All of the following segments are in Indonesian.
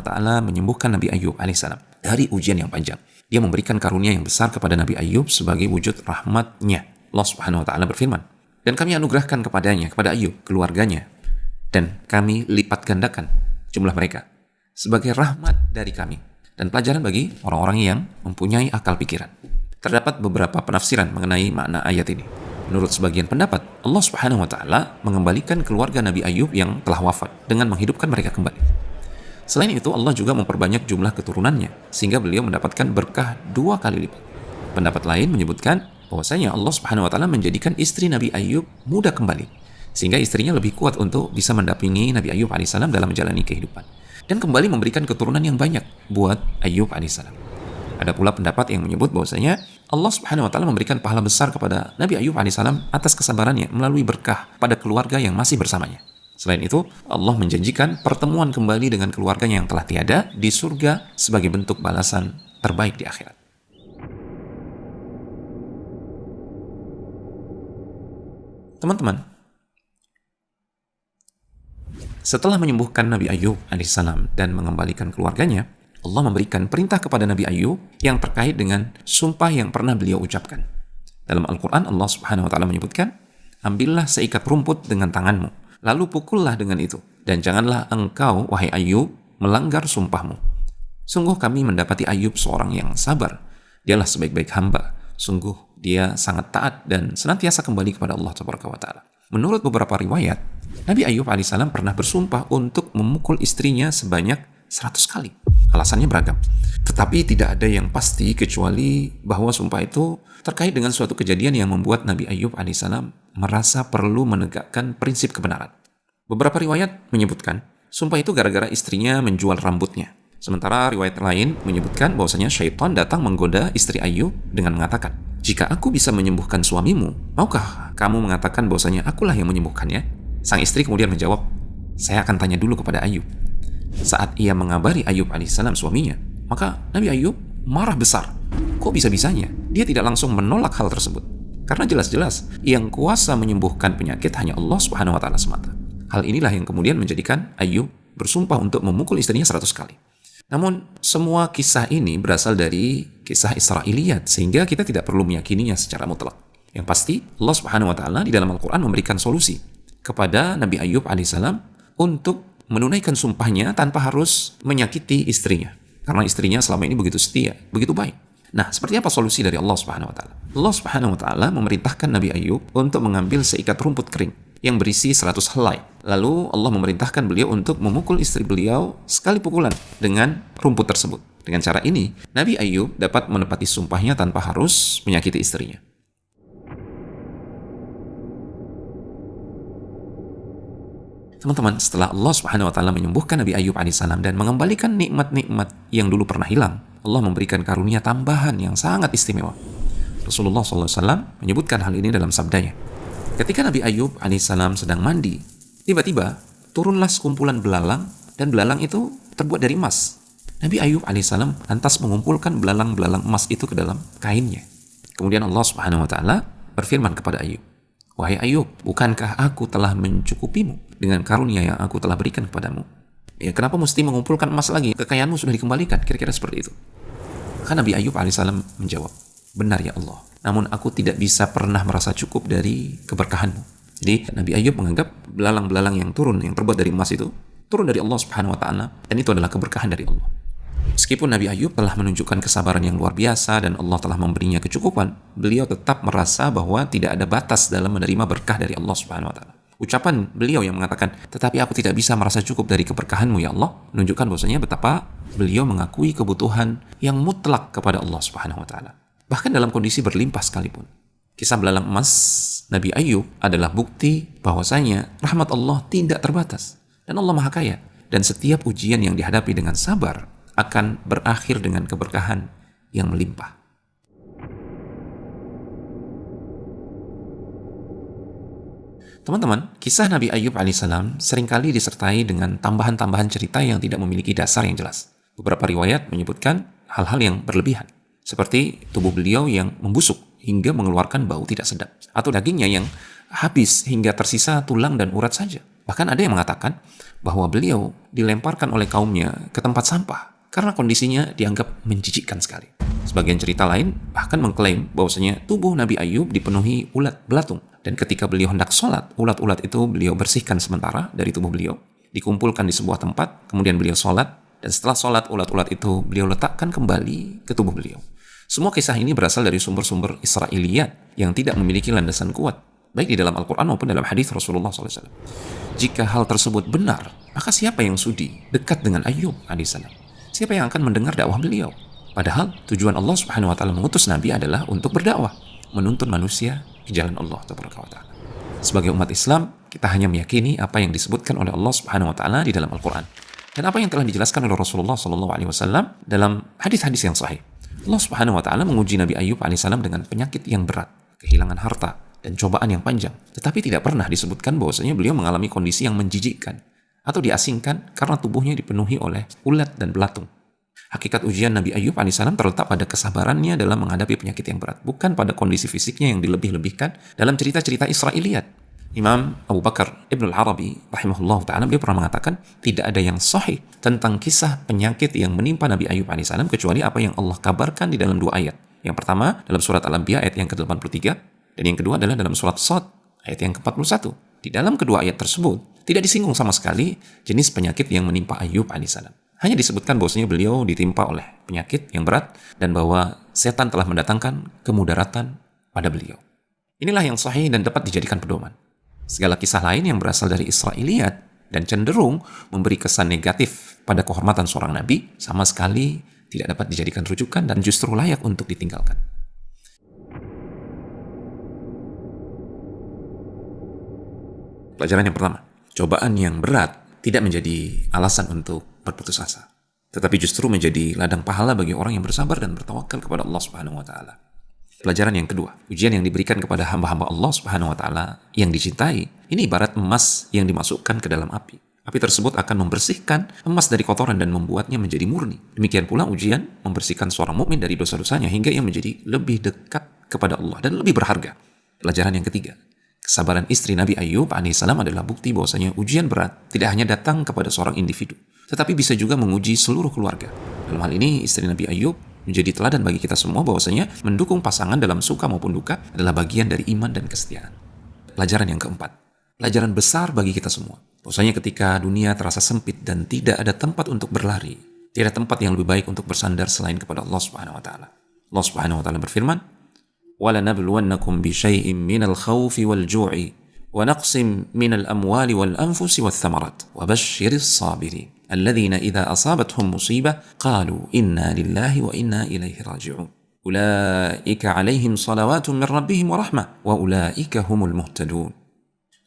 Ta'ala menyembuhkan Nabi Ayub alaihissalam dari ujian yang panjang. Dia memberikan karunia yang besar kepada Nabi Ayub sebagai wujud rahmatnya. Allah Subhanahu Wa Ta'ala berfirman, dan kami anugerahkan kepadanya, kepada Ayub, keluarganya, dan kami lipat gandakan jumlah mereka sebagai rahmat dari kami dan pelajaran bagi orang-orang yang mempunyai akal pikiran. Terdapat beberapa penafsiran mengenai makna ayat ini. Menurut sebagian pendapat, Allah Subhanahu Wa Ta'ala mengembalikan keluarga Nabi Ayub yang telah wafat dengan menghidupkan mereka kembali. Selain itu, Allah juga memperbanyak jumlah keturunannya sehingga beliau mendapatkan berkah 2 kali lipat. Pendapat lain menyebutkan bahwasanya Allah Subhanahu Wa Ta'ala menjadikan istri Nabi Ayub muda kembali sehingga istrinya lebih kuat untuk bisa mendampingi Nabi Ayub alaihissalam dalam menjalani kehidupan dan kembali memberikan keturunan yang banyak buat Ayub alaihissalam. Ada pula pendapat yang menyebut bahwasanya Allah Subhanahu Wa Ta'ala memberikan pahala besar kepada Nabi Ayub alaihissalam atas kesabarannya melalui berkah pada keluarga yang masih bersamanya. Selain itu, Allah menjanjikan pertemuan kembali dengan keluarganya yang telah tiada di surga sebagai bentuk balasan terbaik di akhirat. Teman-teman, setelah menyembuhkan Nabi Ayub alaihissalam dan mengembalikan keluarganya, Allah memberikan perintah kepada Nabi Ayub yang terkait dengan sumpah yang pernah beliau ucapkan. Dalam Al-Quran, Allah Subhanahu Wa Ta'ala menyebutkan, ambillah seikat rumput dengan tanganmu, lalu pukullah dengan itu, dan janganlah engkau, wahai Ayub, melanggar sumpahmu. Sungguh kami mendapati Ayub seorang yang sabar. Dialah sebaik-baik hamba. Sungguh dia sangat taat dan senantiasa kembali kepada Allah Taala. Menurut beberapa riwayat, Nabi Ayub alaihissalam pernah bersumpah untuk memukul istrinya sebanyak 100 kali. Alasannya beragam. Tetapi tidak ada yang pasti kecuali bahwa sumpah itu terkait dengan suatu kejadian yang membuat Nabi Ayub alaihissalam merasa perlu menegakkan prinsip kebenaran. Beberapa riwayat menyebutkan sumpah itu gara-gara istrinya menjual rambutnya. Sementara riwayat lain menyebutkan bahwasanya syaitan datang menggoda istri Ayub dengan mengatakan, jika aku bisa menyembuhkan suamimu, maukah kamu mengatakan bahwasanya akulah yang menyembuhkannya? Sang istri kemudian menjawab, saya akan tanya dulu kepada Ayub. Saat ia mengabari Ayub alaihissalam suaminya, maka Nabi Ayub marah besar. Kok bisa-bisanya dia tidak langsung menolak hal tersebut? Karena jelas-jelas yang kuasa menyembuhkan penyakit hanya Allah Subhanahu Wa Ta'ala semata. Hal inilah yang kemudian menjadikan Ayub bersumpah untuk memukul istrinya 100 kali. Namun semua kisah ini berasal dari kisah Israiliyat sehingga kita tidak perlu meyakininya secara mutlak. Yang pasti Allah Subhanahu Wa Ta'ala di dalam Al-Quran memberikan solusi kepada Nabi Ayub alaihissalam untuk menunaikan sumpahnya tanpa harus menyakiti istrinya. Karena istrinya selama ini begitu setia, begitu baik. Nah, seperti apa solusi dari Allah Subhanahu Wa Ta'ala? Allah Subhanahu Wa Ta'ala memerintahkan Nabi Ayub untuk mengambil seikat rumput kering yang berisi 100 helai. Lalu Allah memerintahkan beliau untuk memukul istri beliau sekali pukulan dengan rumput tersebut. Dengan cara ini, Nabi Ayub dapat menepati sumpahnya tanpa harus menyakiti istrinya. Teman-teman, setelah Allah Subhanahu Wa Ta'ala menyembuhkan Nabi Ayub alaihissalam dan mengembalikan nikmat-nikmat yang dulu pernah hilang, Allah memberikan karunia tambahan yang sangat istimewa. Rasulullah SAW menyebutkan hal ini dalam sabdanya. Ketika Nabi Ayub alaihissalam sedang mandi, tiba-tiba turunlah sekumpulan belalang dan belalang itu terbuat dari emas. Nabi Ayub alaihissalam lantas mengumpulkan belalang-belalang emas itu ke dalam kainnya. Kemudian Allah Subhanahu Wa Ta'ala berfirman kepada Ayub, wahai Ayub, bukankah aku telah mencukupimu dengan karunia yang aku telah berikan kepadamu? Ya, kenapa mesti mengumpulkan emas lagi? Kekayaanmu sudah dikembalikan. Kira-kira seperti itu. Maka Nabi Ayub alaihissalam menjawab, benar ya Allah, namun aku tidak bisa pernah merasa cukup dari keberkahanmu. Jadi Nabi Ayub menganggap belalang-belalang yang turun, yang terbuat dari emas itu, turun dari Allah Subhanahu Wa Ta'ala, dan itu adalah keberkahan dari Allah. Meskipun Nabi Ayub telah menunjukkan kesabaran yang luar biasa dan Allah telah memberinya kecukupan, beliau tetap merasa bahwa tidak ada batas dalam menerima berkah dari Allah Subhanahu Wa Ta'ala. Ucapan beliau yang mengatakan, tetapi aku tidak bisa merasa cukup dari keberkahanmu ya Allah, menunjukkan bahwasanya betapa beliau mengakui kebutuhan yang mutlak kepada Allah Subhanahu Wa Ta'ala. Bahkan dalam kondisi berlimpah sekalipun. Kisah belalang emas Nabi Ayub adalah bukti bahwasanya rahmat Allah tidak terbatas. Dan Allah Maha Kaya. Dan setiap ujian yang dihadapi dengan sabar akan berakhir dengan keberkahan yang melimpah. Teman-teman, kisah Nabi Ayub alaihissalam seringkali disertai dengan tambahan-tambahan cerita yang tidak memiliki dasar yang jelas. Beberapa riwayat menyebutkan hal-hal yang berlebihan, seperti tubuh beliau yang membusuk hingga mengeluarkan bau tidak sedap, atau dagingnya yang habis hingga tersisa tulang dan urat saja. Bahkan ada yang mengatakan bahwa beliau dilemparkan oleh kaumnya ke tempat sampah karena kondisinya dianggap menjijikkan sekali. Sebagian cerita lain bahkan mengklaim bahwasanya tubuh Nabi Ayub dipenuhi ulat belatung, dan ketika beliau hendak sholat, ulat-ulat itu beliau bersihkan sementara dari tubuh beliau, dikumpulkan di sebuah tempat, kemudian beliau sholat, dan setelah sholat ulat-ulat itu beliau letakkan kembali ke tubuh beliau. Semua kisah ini berasal dari sumber-sumber Israiliyat yang tidak memiliki landasan kuat, baik di dalam Al-Quran maupun dalam hadis Rasulullah SAW. Jika hal tersebut benar, maka siapa yang sudi dekat dengan Ayub alaihissalam? Siapa yang akan mendengar dakwah beliau? Padahal tujuan Allah Subhanahu wa taala mengutus Nabi adalah untuk berdakwah, menuntun manusia ke jalan Allah Taala. Sebagai umat Islam, kita hanya meyakini apa yang disebutkan oleh Allah Subhanahu wa taala di dalam Al-Qur'an dan apa yang telah dijelaskan oleh Rasulullah sallallahu alaihi wasallam dalam hadis-hadis yang sahih. Allah Subhanahu wa taala menguji Nabi Ayub alaihissalam dengan penyakit yang berat, kehilangan harta, dan cobaan yang panjang. Tetapi tidak pernah disebutkan bahwasanya beliau mengalami kondisi yang menjijikkan atau diasingkan karena tubuhnya dipenuhi oleh ulat dan belatung. Hakikat ujian Nabi Ayub alaihissalam terletak pada kesabarannya dalam menghadapi penyakit yang berat, bukan pada kondisi fisiknya yang dilebih-lebihkan dalam cerita-cerita Israiliyat. Imam Abu Bakar Ibn al-Arabi rahimahullah ta'ala, dia pernah mengatakan tidak ada yang sahih tentang kisah penyakit yang menimpa Nabi Ayub alaihissalam kecuali apa yang Allah kabarkan di dalam dua ayat. Yang pertama dalam surat Al-Anbiya ayat yang ke-83, dan yang kedua adalah dalam surat Shad ayat yang ke-41. Di dalam kedua ayat tersebut tidak disinggung sama sekali jenis penyakit yang menimpa Ayub alaihissalam. Hanya disebutkan bahwasanya beliau ditimpa oleh penyakit yang berat dan bahwa setan telah mendatangkan kemudaratan pada beliau. Inilah yang sahih dan dapat dijadikan pedoman. Segala kisah lain yang berasal dari Israiliyat dan cenderung memberi kesan negatif pada kehormatan seorang nabi sama sekali tidak dapat dijadikan rujukan dan justru layak untuk ditinggalkan. Pelajaran yang pertama, cobaan yang berat tidak menjadi alasan untuk berputus asa, tetapi justru menjadi ladang pahala bagi orang yang bersabar dan bertawakal kepada Allah Subhanahu wa taala. Pelajaran yang kedua, ujian yang diberikan kepada hamba-hamba Allah Subhanahu wa taala yang dicintai, ini ibarat emas yang dimasukkan ke dalam api. Api tersebut akan membersihkan emas dari kotoran dan membuatnya menjadi murni. Demikian pula ujian membersihkan seorang mukmin dari dosa-dosanya hingga ia menjadi lebih dekat kepada Allah dan lebih berharga. Pelajaran yang ketiga, kesabaran istri Nabi Ayub alaihissalam adalah bukti bahwasanya ujian berat tidak hanya datang kepada seorang individu, tetapi bisa juga menguji seluruh keluarga. Dalam hal ini, istri Nabi Ayub menjadi teladan bagi kita semua bahwasanya mendukung pasangan dalam suka maupun duka adalah bagian dari iman dan kesetiaan. Pelajaran yang keempat, pelajaran besar bagi kita semua, bahwasanya ketika dunia terasa sempit dan tidak ada tempat untuk berlari, tidak ada tempat yang lebih baik untuk bersandar selain kepada Allah Subhanahu wa taala. Allah Subhanahu wa taala berfirman, وَلَنَبْلُوَنَّكُمْ بِشَيْءٍ مِّنَ الْخَوْفِ وَالْجُوعِ وَنَقْصٍ مِّنَ الْأَمْوَالِ وَالْأَنفُسِ وَالثَّمَرَاتِ وَبَشِّرِ الصَّابِرِينَ الَّذِينَ إِذَا أَصَابَتْهُمْ مُصِيبَةٌ قَالُوا إِنَّا لِلَّهِ وَإِنَّا إِلَيْهِ رَاجِعُونَ أُولَئِكَ عَلَيْهِمْ صَلَوَاتٌ مِّن رَّبِّهِمْ وَرَحْمَةٌ وَأُولَئِكَ هُمُ الْمُهْتَدُونَ.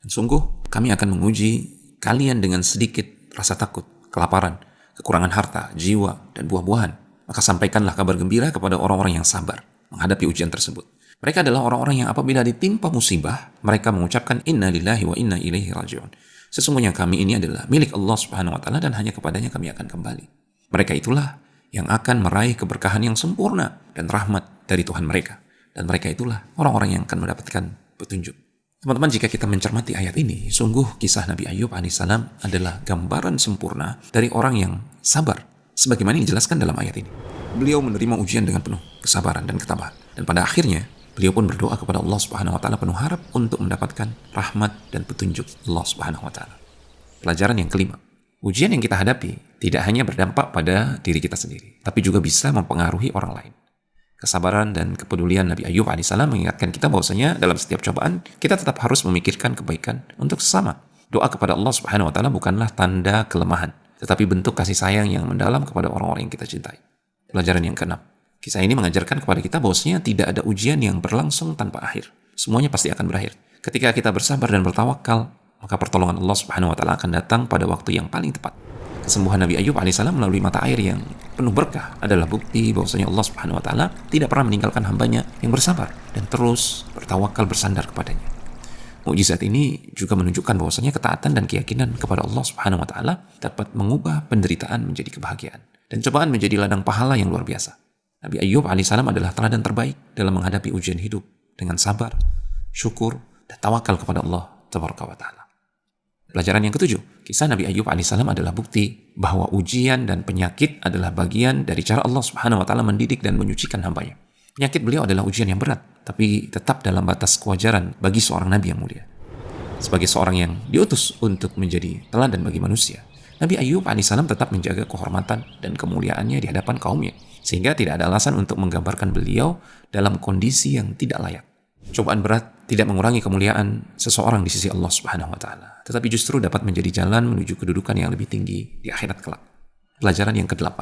Dan sungguh kami akan menguji kalian dengan sedikit rasa takut, kelaparan, kekurangan harta, jiwa, dan buah-buahan. Maka sampaikanlah kabar gembira kepada orang-orang yang sabar menghadapi ujian tersebut. Mereka adalah orang-orang yang apabila ditimpa musibah, mereka mengucapkan inna lillahi wa inna ilaihi raji'un. Sesungguhnya kami ini adalah milik Allah Subhanahu wa taala dan hanya kepadanya kami akan kembali. Mereka itulah yang akan meraih keberkahan yang sempurna dan rahmat dari Tuhan mereka. Dan mereka itulah orang-orang yang akan mendapatkan petunjuk. Teman-teman, jika kita mencermati ayat ini, sungguh kisah Nabi Ayub alaihissalam adalah gambaran sempurna dari orang yang sabar, sebagaimana yang dijelaskan dalam ayat ini. Beliau menerima ujian dengan penuh kesabaran dan ketabahan. Dan pada akhirnya, beliau pun berdoa kepada Allah Subhanahu wa taala penuh harap untuk mendapatkan rahmat dan petunjuk Allah Subhanahu wa taala. Pelajaran yang kelima, ujian yang kita hadapi tidak hanya berdampak pada diri kita sendiri, tapi juga bisa mempengaruhi orang lain. Kesabaran dan kepedulian Nabi Ayub alaihissalam mengingatkan kita bahwasanya dalam setiap cobaan kita tetap harus memikirkan kebaikan untuk sesama. Doa kepada Allah Subhanahu wa taala bukanlah tanda kelemahan, tetapi bentuk kasih sayang yang mendalam kepada orang-orang yang kita cintai. Pelajaran yang keenam, kisah ini mengajarkan kepada kita bahwasanya tidak ada ujian yang berlangsung tanpa akhir. Semuanya pasti akan berakhir. Ketika kita bersabar dan bertawakal, maka pertolongan Allah Subhanahu wa taala akan datang pada waktu yang paling tepat. Kesembuhan Nabi Ayub alaihissalam melalui mata air yang penuh berkah adalah bukti bahwasanya Allah Subhanahu wa taala tidak pernah meninggalkan hambanya yang bersabar dan terus bertawakal bersandar kepadanya. Mukjizat ini juga menunjukkan bahwasanya ketaatan dan keyakinan kepada Allah Subhanahu wa taala dapat mengubah penderitaan menjadi kebahagiaan dan cobaan menjadi ladang pahala yang luar biasa. Nabi Ayub alaihissalam adalah teladan terbaik dalam menghadapi ujian hidup dengan sabar, syukur, dan tawakal kepada Allah Tabaraka wa taala. Pelajaran yang ketujuh, kisah Nabi Ayub alaihissalam adalah bukti bahwa ujian dan penyakit adalah bagian dari cara Allah Subhanahu wa taala mendidik dan menyucikan hambanya. Penyakit beliau adalah ujian yang berat, tapi tetap dalam batas kewajaran bagi seorang nabi yang mulia. Sebagai seorang yang diutus untuk menjadi teladan bagi manusia, Nabi Ayub alaihissalam tetap menjaga kehormatan dan kemuliaannya di hadapan kaumnya, sehingga tidak ada alasan untuk menggambarkan beliau dalam kondisi yang tidak layak. Cobaan berat tidak mengurangi kemuliaan seseorang di sisi Allah Subhanahu wa taala, tetapi justru dapat menjadi jalan menuju kedudukan yang lebih tinggi di akhirat kelak. Pelajaran yang ke-8.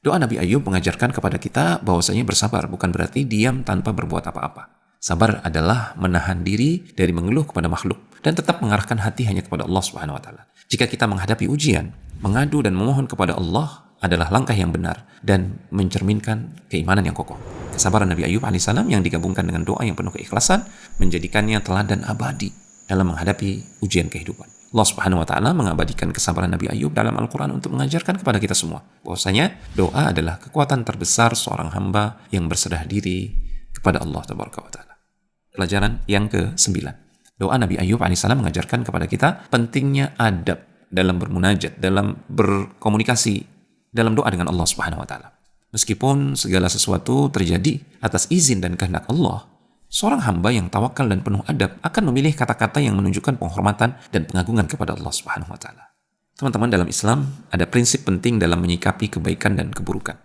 Doa Nabi Ayub mengajarkan kepada kita bahwasanya bersabar bukan berarti diam tanpa berbuat apa-apa. Sabar adalah menahan diri dari mengeluh kepada makhluk dan tetap mengarahkan hati hanya kepada Allah Subhanahu wa taala. Jika kita menghadapi ujian, mengadu dan memohon kepada Allah adalah langkah yang benar dan mencerminkan keimanan yang kokoh. Kesabaran Nabi Ayub alaihissalam yang digabungkan dengan doa yang penuh keikhlasan menjadikannya teladan abadi dalam menghadapi ujian kehidupan. Allah Subhanahu wa taala mengabadikan kesabaran Nabi Ayub dalam Al-Qur'an untuk mengajarkan kepada kita semua bahwasanya doa adalah kekuatan terbesar seorang hamba yang berserah diri kepada Allah Tabaraka wa taala. Pelajaran yang ke-9. Doa Nabi Ayub alaihissalam mengajarkan kepada kita pentingnya adab dalam bermunajat, dalam berkomunikasi, dalam doa dengan Allah Subhanahu wa taala. Meskipun segala sesuatu terjadi atas izin dan kehendak Allah, seorang hamba yang tawakal dan penuh adab akan memilih kata-kata yang menunjukkan penghormatan dan pengagungan kepada Allah Subhanahu wa taala. Teman-teman, dalam Islam ada prinsip penting dalam menyikapi kebaikan dan keburukan.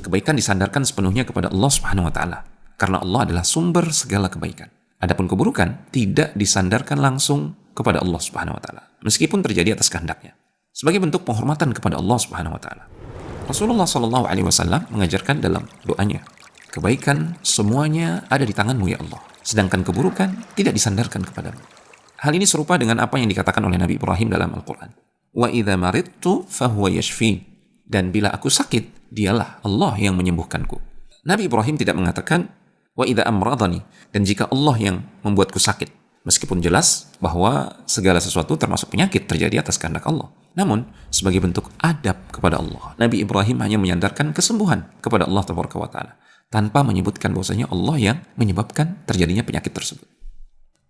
Kebaikan disandarkan sepenuhnya kepada Allah Subhanahu wa taala karena Allah adalah sumber segala kebaikan. Adapun keburukan tidak disandarkan langsung kepada Allah Subhanahu wa taala meskipun terjadi atas kehendaknya. Sebagai bentuk penghormatan kepada Allah Subhanahu wa taala, Rasulullah Shallallahu Alaihi Wasallam mengajarkan dalam doanya, kebaikan semuanya ada di tanganmu ya Allah, sedangkan keburukan tidak disandarkan kepadamu. Hal ini serupa dengan apa yang dikatakan oleh Nabi Ibrahim dalam Al-Quran. Wa idza maridtu fahuwa yashfin. Dan bila aku sakit, dialah Allah yang menyembuhkanku. Nabi Ibrahim tidak mengatakan wa idza amradani, dan jika Allah yang membuatku sakit. Meskipun jelas bahwa segala sesuatu termasuk penyakit terjadi atas kehendak Allah. Namun, sebagai bentuk adab kepada Allah, Nabi Ibrahim hanya menyandarkan kesembuhan kepada Allah Tabaraka wa Ta'ala, tanpa menyebutkan bahwasanya Allah yang menyebabkan terjadinya penyakit tersebut.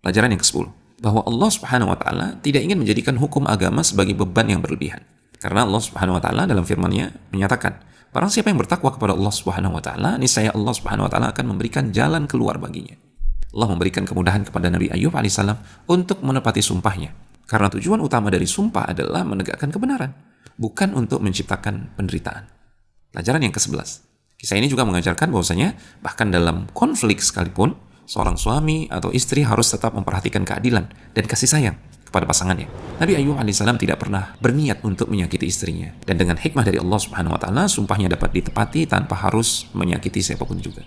Pelajaran yang ke-10, bahwa Allah Subhanahu wa Ta'ala tidak ingin menjadikan hukum agama sebagai beban yang berlebihan. Karena Allah Subhanahu wa Ta'ala dalam firman-Nya menyatakan, barang siapa yang bertakwa kepada Allah Subhanahu wa Ta'ala, niscaya Allah Subhanahu wa Ta'ala akan memberikan jalan keluar baginya. Allah memberikan kemudahan kepada Nabi Ayub alaihissalam untuk menepati sumpahnya. Karena tujuan utama dari sumpah adalah menegakkan kebenaran, bukan untuk menciptakan penderitaan. Pelajaran yang ke-11. Kisah ini juga mengajarkan bahwasanya bahkan dalam konflik sekalipun, seorang suami atau istri harus tetap memperhatikan keadilan dan kasih sayang kepada pasangannya. Nabi Ayub alaihissalam tidak pernah berniat untuk menyakiti istrinya. Dan dengan hikmah dari Allah Subhanahu wa Ta'ala, sumpahnya dapat ditepati tanpa harus menyakiti siapapun juga.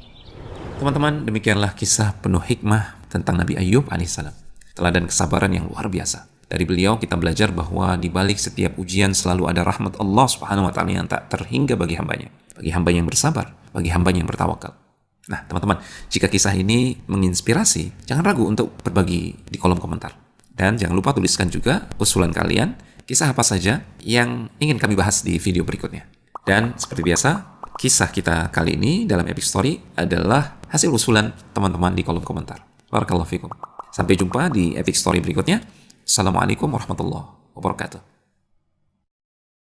Teman-teman, demikianlah kisah penuh hikmah tentang Nabi Ayub alaihissalam. Teladan kesabaran yang luar biasa. Dari beliau kita belajar bahwa di balik setiap ujian selalu ada rahmat Allah Subhanahu wa Ta'ala yang tak terhingga bagi hambanya. Bagi hamba yang bersabar, bagi hamba yang bertawakal. Nah, teman-teman, jika kisah ini menginspirasi, jangan ragu untuk berbagi di kolom komentar. Dan jangan lupa tuliskan juga usulan kalian, kisah apa saja yang ingin kami bahas di video berikutnya. Dan seperti biasa, kisah kita kali ini dalam Epic Story adalah hasil usulan teman-teman di kolom komentar. Barakallahu fikum. Sampai jumpa di Epic Story berikutnya. Assalamualaikum warahmatullahi wabarakatuh.